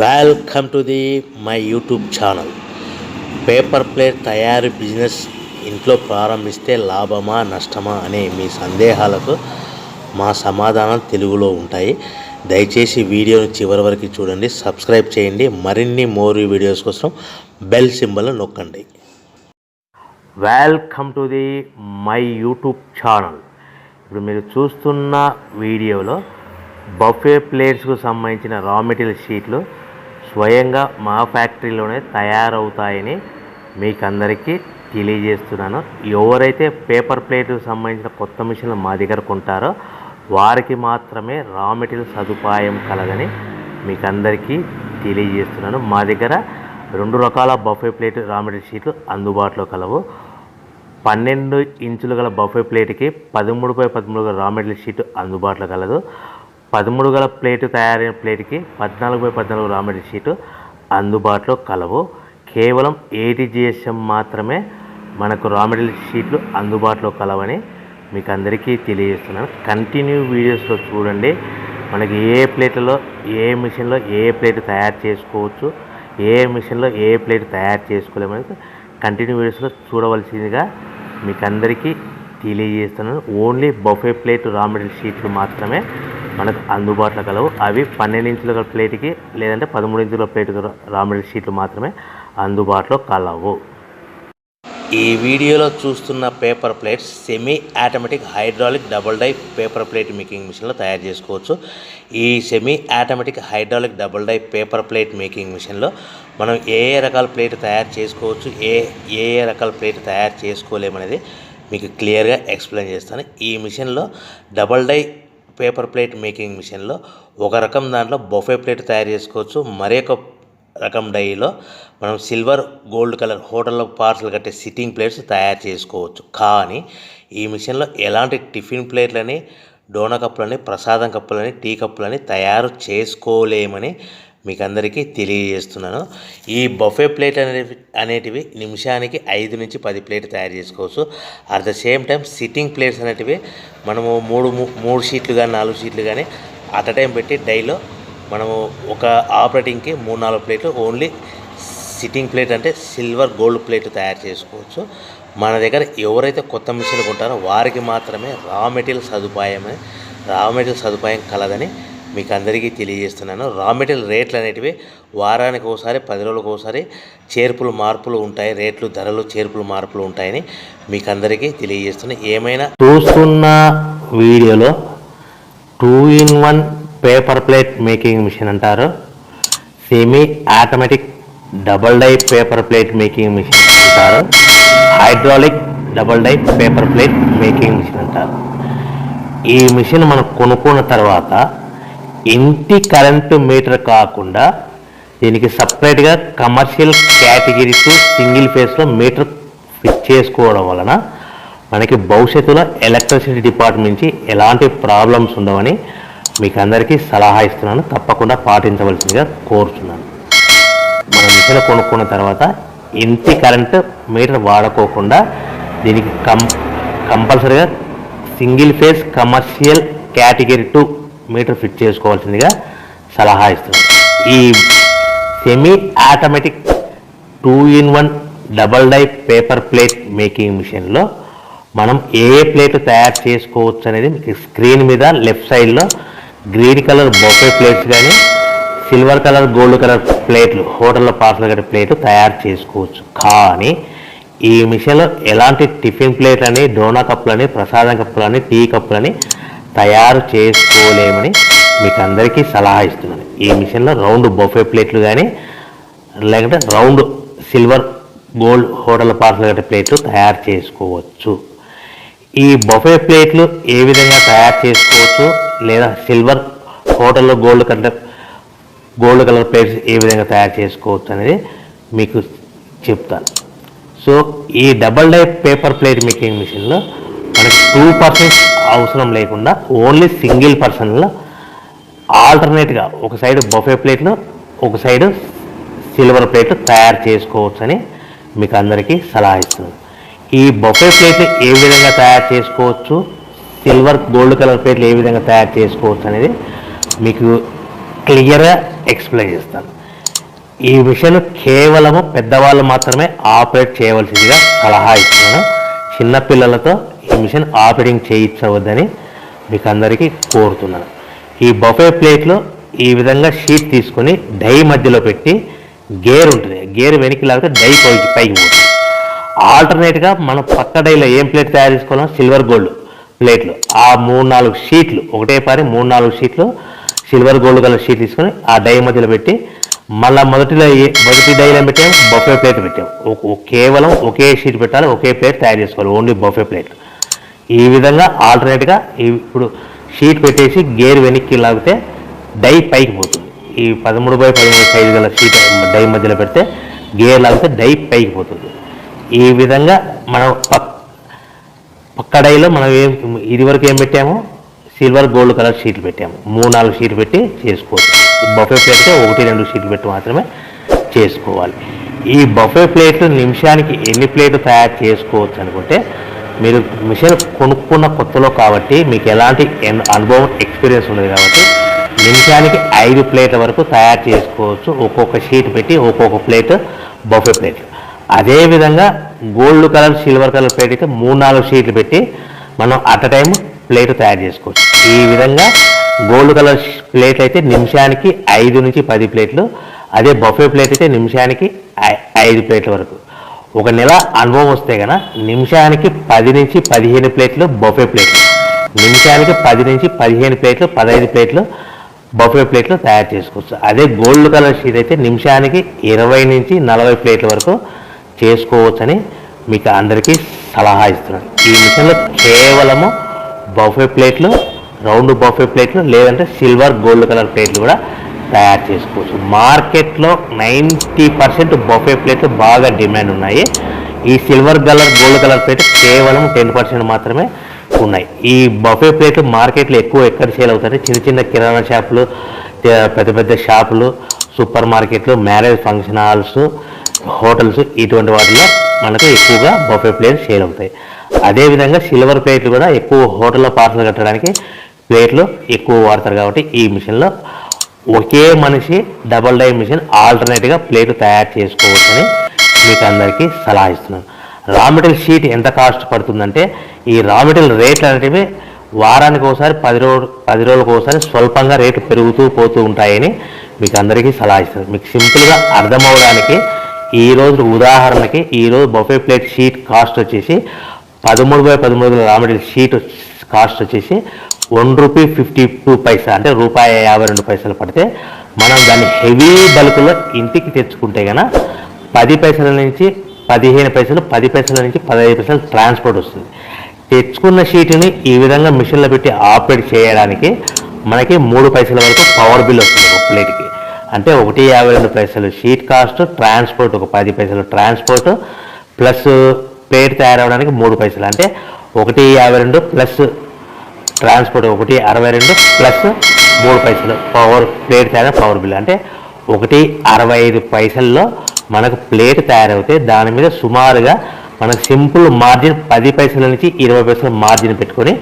Welcome to the my YouTube channel. Paper plate తయారీ business ఇంట్లో ప్రారంభిస్తే లాభమా నష్టమా అనే మీ సందేహాలకు మా సమాధానం తెలుగులో ఉంటాయి. దయచేసి వీడియోని చివరి వరకు చూడండి, సబ్స్క్రైబ్ చేయండి. మరిన్ని వీడియోస్ కోసం బెల్ సింబల్ నొక్కండి. Welcome to the my YouTube channel. ఇప్పుడు మీరు చూస్తున్న వీడియోలో బఫే ప్లేట్స్కు సంబంధించిన రా మెటీరియల్ షీట్లు స్వయంగా మా ఫ్యాక్టరీలోనే తయారవుతాయని మీకు అందరికీ తెలియజేస్తున్నాను. ఎవరైతే పేపర్ ప్లేట్కు సంబంధించిన కొత్త మిషన్లు మా దగ్గర కొంటారో వారికి మాత్రమే రా మెటీరియల్ సదుపాయం కలదని మీకు అందరికీ తెలియజేస్తున్నాను. మా దగ్గర 2 రకాల బఫే ప్లేట్ రా మెటీరియల్ షీట్లు అందుబాటులో కలవు. 12 ఇంచులు గల బఫే ప్లేట్కి 13x13 గల రా మెటీరియల్ షీట్ అందుబాటులో కలదు. 13 గల ప్లేటు తయారైన ప్లేట్కి 14x14 రా మెటీరియల్ షీటు అందుబాటులో కలవు. కేవలం 80 GSM మాత్రమే మనకు రా మెటీరియల్ షీట్లు అందుబాటులో కలవని మీకు అందరికీ తెలియజేస్తున్నాను. కంటిన్యూ వీడియోస్లో చూడండి. మనకి ఏ ప్లేట్లలో ఏ మిషన్లో ఏ ప్లేట్ తయారు చేసుకోవచ్చు, ఏ మిషన్లో ఏ ప్లేట్ తయారు చేసుకోలేమని కంటిన్యూ వీడియోస్లో చూడవలసిందిగా మీకు అందరికీ తెలియజేస్తున్నాను. Only buffet plate raw material షీట్లు మాత్రమే మనకు అందుబాటులో కలవు. అవి 12 ఇంచుల ప్లేట్కి లేదంటే 13 ఇంచుల ప్లేట్ రా మెటీరియల్ షీట్లు మాత్రమే అందుబాటులో కలవు. ఈ వీడియోలో చూస్తున్న paper plates semi automatic hydraulic double die paper plate making మిషన్లో తయారు చేసుకోవచ్చు. ఈ semi automatic hydraulic double die paper plate making మిషన్లో మనం ఏ రకాల ప్లేట్ తయారు చేసుకోవచ్చు, ఏ రకాల ప్లేట్ తయారు చేసుకోలేమనేది మీకు క్లియర్గా ఎక్స్ప్లెయిన్ చేస్తాను. ఈ మిషన్లో double die paper plate making మిషన్లో ఒక రకం దాంట్లో బఫే ప్లేట్ తయారు చేసుకోవచ్చు. మరొక రకం డైలో మనం సిల్వర్ గోల్డ్ కలర్ హోటల్లో పార్సల్ కట్టే సిట్టింగ్ ప్లేట్స్ తయారు చేసుకోవచ్చు. కానీ ఈ మిషన్లో ఎలాంటి టిఫిన్ ప్లేట్లని, డోనా కప్పులని, ప్రసాదం కప్పులని, టీ కప్పులని తయారు చేసుకోలేమని మీకు అందరికీ తెలియజేస్తున్నాను. ఈ బఫే ప్లేట్ అనేటివి నిమిషానికి 5 నుంచి 10 ప్లేట్ తయారు చేసుకోవచ్చు. At the same time sitting plates అనేటివి మనము 3 షీట్లు కానీ 4 షీట్లు కానీ అట్ అ టైం పెట్టి డైలో మనము ఒక ఆపరేటింగ్కి 3-4 ప్లేట్లు ఓన్లీ సిట్టింగ్ ప్లేట్ అంటే సిల్వర్ గోల్డ్ ప్లేట్ తయారు చేసుకోవచ్చు. మన దగ్గర ఎవరైతే కొత్త మిషన్లు కొంటారో వారికి మాత్రమే రా మెటీరియల్ సదుపాయం కలదని మీకు అందరికీ తెలియజేస్తున్నాను. రా మెటీరియల్ రేట్లు అనేటివి వారానికి ఒకసారి 10 రోజులకు ఒకసారి మార్పులు ఉంటాయి. రేట్లు ధరలు మార్పులు ఉంటాయని మీకు అందరికీ తెలియజేస్తున్నాను. ఏమైనా చూస్తున్న వీడియోలో 2-in-1 paper plate making machine అంటారు, semi automatic double die paper plate making machine అంటారు, hydraulic double die paper plate making machine అంటారు. ఈ మిషన్ మనం కొనుక్కున్న తర్వాత ఇంటి కరెంటు మీటర్ కాకుండా దీనికి సపరేట్గా కమర్షియల్ కేటగిరీస్ సింగిల్ ఫేస్లో మీటర్ ఫిట్ చేసుకోవడం వలన మనకి భవిష్యత్తులో ఎలక్ట్రిసిటీ డిపార్ట్మెంట్ నుంచి ఎలాంటి ప్రాబ్లమ్స్ ఉండవని మీకు అందరికీ సలహా ఇస్తున్నాను. తప్పకుండా పాటించవలసిందిగా కోరుతున్నాను. మనం మిషన్ కొనుక్కున్న తర్వాత ఇంటి కరెంటు మీటర్ వాడుకోకుండా దీనికి కంపల్సరీగా single phase commercial category 2 meter fit చేసుకోవాల్సిందిగా సలహా ఇస్తున్నాను. ఈ semi automatic 2-in-1 double die paper plate making మిషన్లో మనం ఏ ప్లేట్ తయారు చేసుకోవచ్చు అనేది మీకు స్క్రీన్ మీద లెఫ్ట్ సైడ్లో గ్రీన్ కలర్ బొఫే ప్లేట్స్ కానీ సిల్వర్ కలర్ గోల్డ్ కలర్ ప్లేట్లు హోటల్లో పార్సల్ కట్టే ప్లేట్లు తయారు చేసుకోవచ్చు. కానీ ఈ మిషన్లో ఎలాంటి టిఫిన్ ప్లేట్లని, డోనా కప్పులని, ప్రసాదం కప్పులని, టీ కప్పులని తయారు చేసుకోలేమని మీకు అందరికీ సలహా ఇస్తున్నాను. ఈ మిషన్లో రౌండ్ బొఫే ప్లేట్లు కానీ లేకుంటే round silver gold hotel parcel కట్టే ప్లేట్లు తయారు చేసుకోవచ్చు. ఈ బొఫే ప్లేట్లు ఏ విధంగా తయారు చేసుకోవచ్చు లేదా సిల్వర్ హోటల్లో గోల్డ్ కలర్ ప్లేట్స్ ఏ విధంగా తయారు చేసుకోవచ్చు అనేది మీకు చెప్తాను. సో ఈ double die paper plate making మిషన్లో మనకి 2 పర్సన్స్ అవసరం లేకుండా ఓన్లీ సింగిల్ పర్సన్లో ఆల్టర్నేట్గా ఒక సైడ్ బఫే ప్లేట్లు ఒక సైడ్ సిల్వర్ ప్లేట్లు తయారు చేసుకోవచ్చు అని మీకు అందరికీ సలహా ఇస్తున్నాను. ఈ బఫే ప్లేట్లు ఏ విధంగా తయారు చేసుకోవచ్చు, సిల్వర్ గోల్డ్ కలర్ ప్లేట్లు ఏ విధంగా తయారు చేసుకోవచ్చు అనేది మీకు క్లియర్గా ఎక్స్ప్లెయిన్ చేస్తాను. ఈ మిషన్ కేవలము పెద్దవాళ్ళు మాత్రమే ఆపరేట్ చేయవలసిందిగా సలహా ఇస్తున్నాను. చిన్నపిల్లలతో ఈ మిషన్ ఆపరేటింగ్ చేయించవద్దని మీకు అందరికీ కోరుతున్నాను. ఈ బఫే ప్లేట్లో ఈ విధంగా షీట్ తీసుకొని డై మధ్యలో పెట్టి గేర్ ఉంటుంది, గేర్ వెనక్కి లాగితే డై పైకి పోతుంది. ఆల్టర్నేట్గా మనం పక్క డైలో ఏం ప్లేట్ తయారు చేసుకోవాలో సిల్వర్ గోల్డ్ ప్లేట్లు ఆ 3-4 షీట్లు ఒకటే పారి 3-4 షీట్లు సిల్వర్ గోల్డ్ కలర్ షీట్ తీసుకొని ఆ డై మధ్యలో పెట్టి మళ్ళీ మొదటి డైలో పెట్టాము, బఫే ప్లేట్ పెట్టాము. కేవలం ఒకే షీట్ పెట్టాలి, ఒకే ప్లేట్ తయారు చేసుకోవాలి, ఓన్లీ బఫే ప్లేట్. ఈ విధంగా ఆల్టర్నేట్గా ఇప్పుడు షీట్ పెట్టేసి గేర్ వెనక్కి లాగితే డై పైకి పోతుంది. ఈ 13x13 సైజు గల షీట్ డై మధ్యలో పెడితే గేర్ లాగితే డై పైకి పోతుంది. ఈ విధంగా మనం పక్క డైలో మనం ఇదివరకు ఏం పెట్టాము, సిల్వర్ గోల్డ్ కలర్ షీట్లు పెట్టాము. 3-4 షీట్లు పెట్టి చేసుకోవచ్చు. బఫే ప్లేట్తో 1-2 షీట్లు పెట్టి మాత్రమే చేసుకోవాలి. ఈ బఫే ప్లేట్లు నిమిషానికి ఎన్ని ప్లేట్లు తయారు చేసుకోవచ్చు అనుకుంటే, మీరు మిషన్ కొనుక్కున్న కొత్తలో కాబట్టి మీకు ఎలాంటి అనుభవం ఎక్స్పీరియన్స్ ఉండదు కాబట్టి నిమిషానికి 5 ప్లేట్ల వరకు తయారు చేసుకోవచ్చు. ఒక్కొక్క షీట్ పెట్టి ఒక్కొక్క ప్లేట్ బఫే ప్లేట్లు. అదేవిధంగా gold colour silver colour plate అయితే 3-4 షీట్లు పెట్టి మనం అట్ టైం ప్లేట్ తయారు చేసుకోవచ్చు. ఈ విధంగా గోల్డ్ కలర్ ప్లేట్ అయితే నిమిషానికి 5 నుంచి 10 ప్లేట్లు, అదే బఫే ప్లేట్ అయితే నిమిషానికి 5 ప్లేట్ల వరకు. ఒక నెల అనుభవం వస్తే కనుక నిమిషానికి 10 నుంచి 15 ప్లేట్లు బఫే ప్లేట్లు, నిమిషానికి 10 నుంచి 15 ప్లేట్లు 15 ప్లేట్లు బఫే ప్లేట్లు తయారు చేసుకోవచ్చు. అదే గోల్డ్ కలర్ షీట్ అయితే నిమిషానికి 20 నుంచి 40 ప్లేట్ల వరకు చేసుకోవచ్చని మీకు అందరికీ సలహా ఇస్తున్నాను. ఈ మిషన్లో కేవలము బఫే ప్లేట్లు, రౌండ్ బఫే ప్లేట్లు లేదంటే సిల్వర్ గోల్డ్ కలర్ ప్లేట్లు కూడా తయారు చేసుకోవచ్చు. మార్కెట్లో 90% బఫే ప్లేట్లు బాగా డిమాండ్ ఉన్నాయి. ఈ silver colour gold colour plate కేవలం 10% మాత్రమే ఉన్నాయి. ఈ బఫే ప్లేట్లు మార్కెట్లో ఎక్కువ ఎక్కడ సేల్ అవుతాయి, చిన్న కిరాణా షాపులు, పెద్ద పెద్ద షాపులు, సూపర్ మార్కెట్లు, మ్యారేజ్ ఫంక్షన్ హాల్స్, హోటల్స్, ఇటువంటి వాటిలో మనకు ఎక్కువగా బఫే ప్లేట్లు సేల్ అవుతాయి. అదేవిధంగా సిల్వర్ ప్లేట్లు కూడా ఎక్కువ హోటల్లో పార్సల్ కట్టడానికి ప్లేట్లు ఎక్కువ వాడతారు కాబట్టి ఈ మిషన్లో ఒకే మనిషి డబల్ డై మిషన్ ఆల్టర్నేట్గా ప్లేట్లు తయారు చేసుకోవచ్చని మీకు అందరికీ సలహా ఇస్తున్నాను. రా మెటీరియల్ షీట్ ఎంత కాస్ట్ పడుతుందంటే, ఈ రా మెటీరియల్ రేట్లు అనేటివి వారానికి ఒకసారి 10 రోజులకు ఒకసారి స్వల్పంగా రేట్లు పెరుగుతూ పోతూ ఉంటాయని మీకు అందరికీ సలహా ఇస్తున్నాను. మీకు సింపుల్గా అర్థమవడానికి ఈరోజు ఉదాహరణకి ఈరోజు బఫే ప్లేట్ షీట్ కాస్ట్ వచ్చేసి 13x13 raw material sheet cost వచ్చేసి ₹1.52 అంటే ₹1.52 పడితే మనం దాన్ని హెవీ బల్క్లో ఇంటికి తెచ్చుకుంటే కనుక 10 పైసల నుంచి 15 పైసలు, 10 పైసల నుంచి 15 పైసలు ట్రాన్స్పోర్ట్ వస్తుంది. తెచ్చుకున్న షీట్ని ఈ విధంగా మిషన్లో పెట్టి ఆపరేట్ చేయడానికి మనకి 3 పైసల వరకు పవర్ బిల్ వస్తుంది ఒక ప్లేట్కి. అంటే ₹1.52 షీట్ కాస్ట్, ట్రాన్స్పోర్ట్ ఒక 10 పైసలు ట్రాన్స్పోర్ట్, ప్లస్ ప్లేట్ తయారవడానికి 3 పైసలు, అంటే ₹1.52 ప్లస్ ట్రాన్స్పోర్ట్ ₹1.62 ప్లస్ 3 పైసలు పవర్ ప్లేట్ తయారు పవర్ బిల్, అంటే ₹1.65 మనకు ప్లేట్ తయారవుతే దాని మీద సుమారుగా మనకు సింపుల్ మార్జిన్ 10 పైసల నుంచి 20 పైసలు మార్జిన్ పెట్టుకొని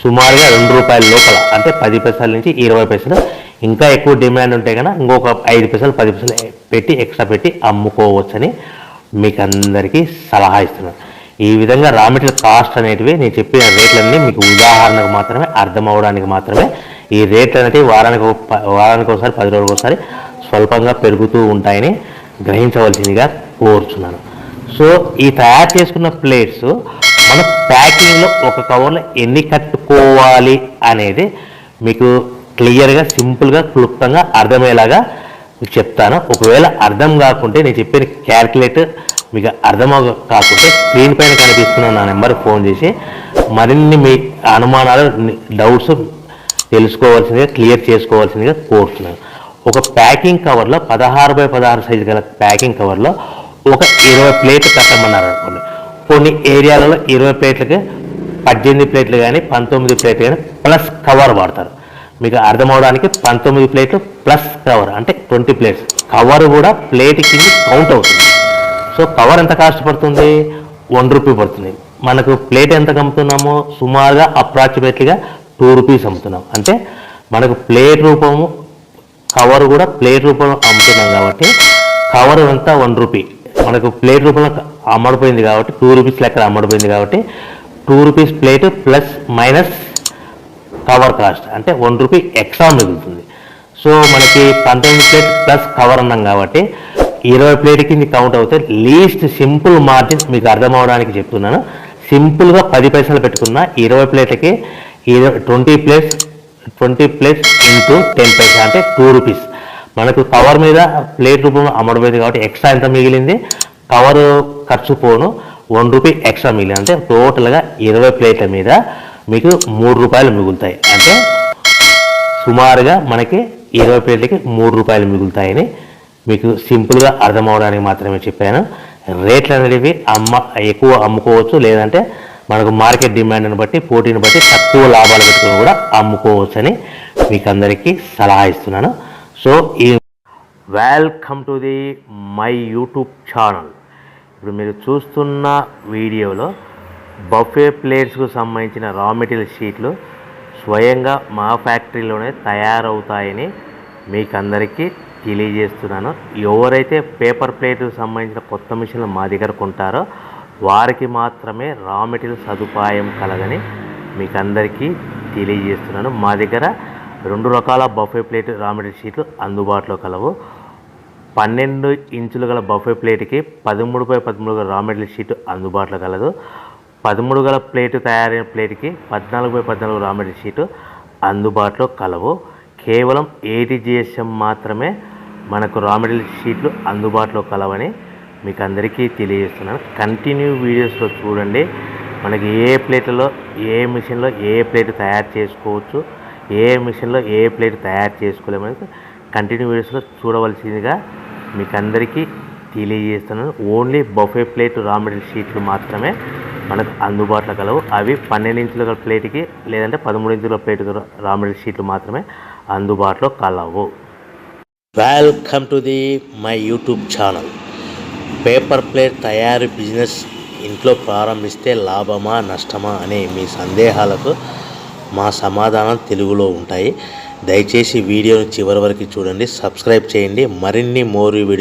సుమారుగా ₹2 లోపల, అంటే 10 పైసల నుంచి 20 పైసలు. ఇంకా ఎక్కువ డిమాండ్ ఉంటే కనుక ఇంకొక 5 పైసలు 10 పైసలు పెట్టి ఎక్స్ట్రా పెట్టి అమ్ముకోవచ్చని మీకు అందరికీ సలహా ఇస్తున్నాను. ఈ విధంగా రా మెటీరియల్ కాస్ట్ అనేటివి నేను చెప్పిన రేట్లన్నీ మీకు ఉదాహరణకు మాత్రమే, అర్థం అవడానికి మాత్రమే. ఈ రేట్లు అనేవి వారానికి ఒకసారి 10 రోజులకు ఒకసారి స్వల్పంగా పెరుగుతూ ఉంటాయని గ్రహించవలసిందిగా కోరుచున్నాను. సో ఈ తయారు చేసుకున్న ప్లేట్స్ మన ప్యాకింగ్లో ఒక కవర్లో ఎన్ని కట్టుకోవాలి అనేది మీకు క్లియర్గా, సింపుల్గా, క్లుప్తంగా అర్థమయ్యేలాగా చెప్తాను. ఒకవేళ అర్థం కాకుంటే నేను చెప్పిన క్యాల్కులేటర్ మీకు అర్థం కాకుంటే స్క్రీన్ పైన కనిపిస్తున్న నా నెంబర్కి ఫోన్ చేసి మరిన్ని మీ అనుమానాలు, డౌట్స్ తెలుసుకోవాల్సిందిగా, క్లియర్ చేసుకోవాల్సిందిగా కోరుతున్నాను. ఒక ప్యాకింగ్ కవర్లో 16x16 సైజు గల ప్యాకింగ్ కవర్లో ఒక 20 ప్లేట్లు కట్టమన్నారు అనుకోండి. కొన్ని ఏరియాలలో 20 ప్లేట్లకి 18 ప్లేట్లు కానీ 19 ప్లేట్లు కానీ ప్లస్ కవర్ వాడతారు. మీకు అర్థమవడానికి 19 ప్లేట్లు ప్లస్ కవర్ అంటే 20 ప్లేట్స్. కవర్ కూడా ప్లేట్ కింద కౌంట్ అవుతుంది. సో కవర్ ఎంత కాస్ట్ పడుతుంది? ₹1 పడుతుంది. మనకు ప్లేట్ ఎంత అమ్ముతున్నామో సుమారుగా అప్రాక్సిమేట్లీగా ₹2 అమ్ముతున్నాం. అంటే మనకు ప్లేట్ రూపము, కవర్ కూడా ప్లేట్ రూపంలో అమ్ముతున్నాం కాబట్టి కవర్ అంతా 1 రూపీ. మనకు ప్లేట్ రూపంలో అమ్మడిపోయింది కాబట్టి 2 రూపీస్ లెక్క అమ్మడిపోయింది కాబట్టి 2 rupees plate plus minus cover cost అంటే 1 రూపీ ఎక్స్ట్రా మిగులుతుంది. సో మనకి 19 ప్లేట్ ప్లస్ కవర్ అన్నాం కాబట్టి 20 ప్లేట్కి ఇది కౌంట్ అవుతాయి. లీస్ట్ సింపుల్ మార్జిన్ మీకు అర్థం అవడానికి చెప్తున్నాను. సింపుల్గా 10 పైసలు పెట్టుకున్న 20 ప్లేట్లకి 20 ప్లేట్స్ ఇంటూ 10 పైసా అంటే 2 రూపీస్. మనకు కవర్ మీద ప్లేట్ రూపంలో అమ్మడిపోయింది కాబట్టి ఎక్స్ట్రా ఎంత మిగిలింది, కవర్ ఖర్చు పోను 1 రూపీ ఎక్స్ట్రా మిగిలింది. అంటే టోటల్గా 20 ప్లేట్ల మీద మీకు 3 రూపాయలు మిగులుతాయి. అంటే సుమారుగా మనకి 20 ప్లేట్లకి 3 రూపాయలు మిగులుతాయని మీకు సింపుల్గా అర్థం అవడానికి మాత్రమే చెప్పాను. రేట్లు అనేవి ఎక్కువ అమ్ముకోవచ్చు, లేదంటే మనకు మార్కెట్ డిమాండ్ని బట్టి పోటీని బట్టి తక్కువ లాభాలు పెట్టుకుని కూడా అమ్ముకోవచ్చు అని మీకు అందరికీ సలహా ఇస్తున్నాను. So welcome to the my YouTube channel. ఇప్పుడు మీరు చూస్తున్న వీడియోలో బఫే ప్లేట్స్కు సంబంధించిన రా మెటీరియల్ షీట్లు స్వయంగా మా ఫ్యాక్టరీలోనే తయారవుతాయని మీకు అందరికీ తెలియజేస్తున్నాను. ఎవరైతే పేపర్ ప్లేట్కు సంబంధించిన కొత్త మిషన్లు మా దగ్గర కొంటారో వారికి మాత్రమే రా మెటీరియల్ సదుపాయం కలగని మీకు అందరికీ తెలియజేస్తున్నాను. మా దగ్గర 2 రకాల బఫే ప్లేట్ రా మెటీరియల్ షీట్లు అందుబాటులో కలవు. 12 ఇంచులు గల బఫే ప్లేట్కి 13x13 రా మెటీరియల్ షీట్ అందుబాటులో కలదు. 13 గల ప్లేట్ తయారైన ప్లేట్కి 14x14 రా మెటీరియల్ షీటు అందుబాటులో కలవు. కేవలం 80 GSM మాత్రమే మనకు రా మెటీరియల్ షీట్లు అందుబాటులో కలవని మీకు అందరికీ తెలియజేస్తున్నాను. కంటిన్యూ వీడియోస్లో చూడండి. మనకి ఏ ప్లేట్లలో ఏ మిషన్లో ఏ ప్లేట్ తయారు చేసుకోవచ్చు, ఏ మిషన్లో ఏ ప్లేట్ తయారు చేసుకోలేమని కంటిన్యూ వీడియోస్లో చూడవలసిందిగా మీకు అందరికీ తెలియజేస్తున్నాను. Only buffet plate raw material షీట్లు మాత్రమే మనకు అందుబాటులో కలవు. అవి 12 ఇంచుల ప్లేట్కి లేదంటే 13 ఇంచుల ప్లేట్ రా మెటీరియల్ షీట్లు మాత్రమే అందుబాటులో కలవు. Welcome to the my YouTube channel. Paper plate తయారీ బిజినెస్ ఇంట్లో ప్రారంభిస్తే లాభమా నష్టమా అనే మీ సందేహాలకు మా సమాధానం తెలుగులో ఉంటాయి. దయచేసి వీడియోని చివరి వరకు చూడండి, సబ్స్క్రైబ్ చేయండి. మరిన్ని మోర్ వీడియో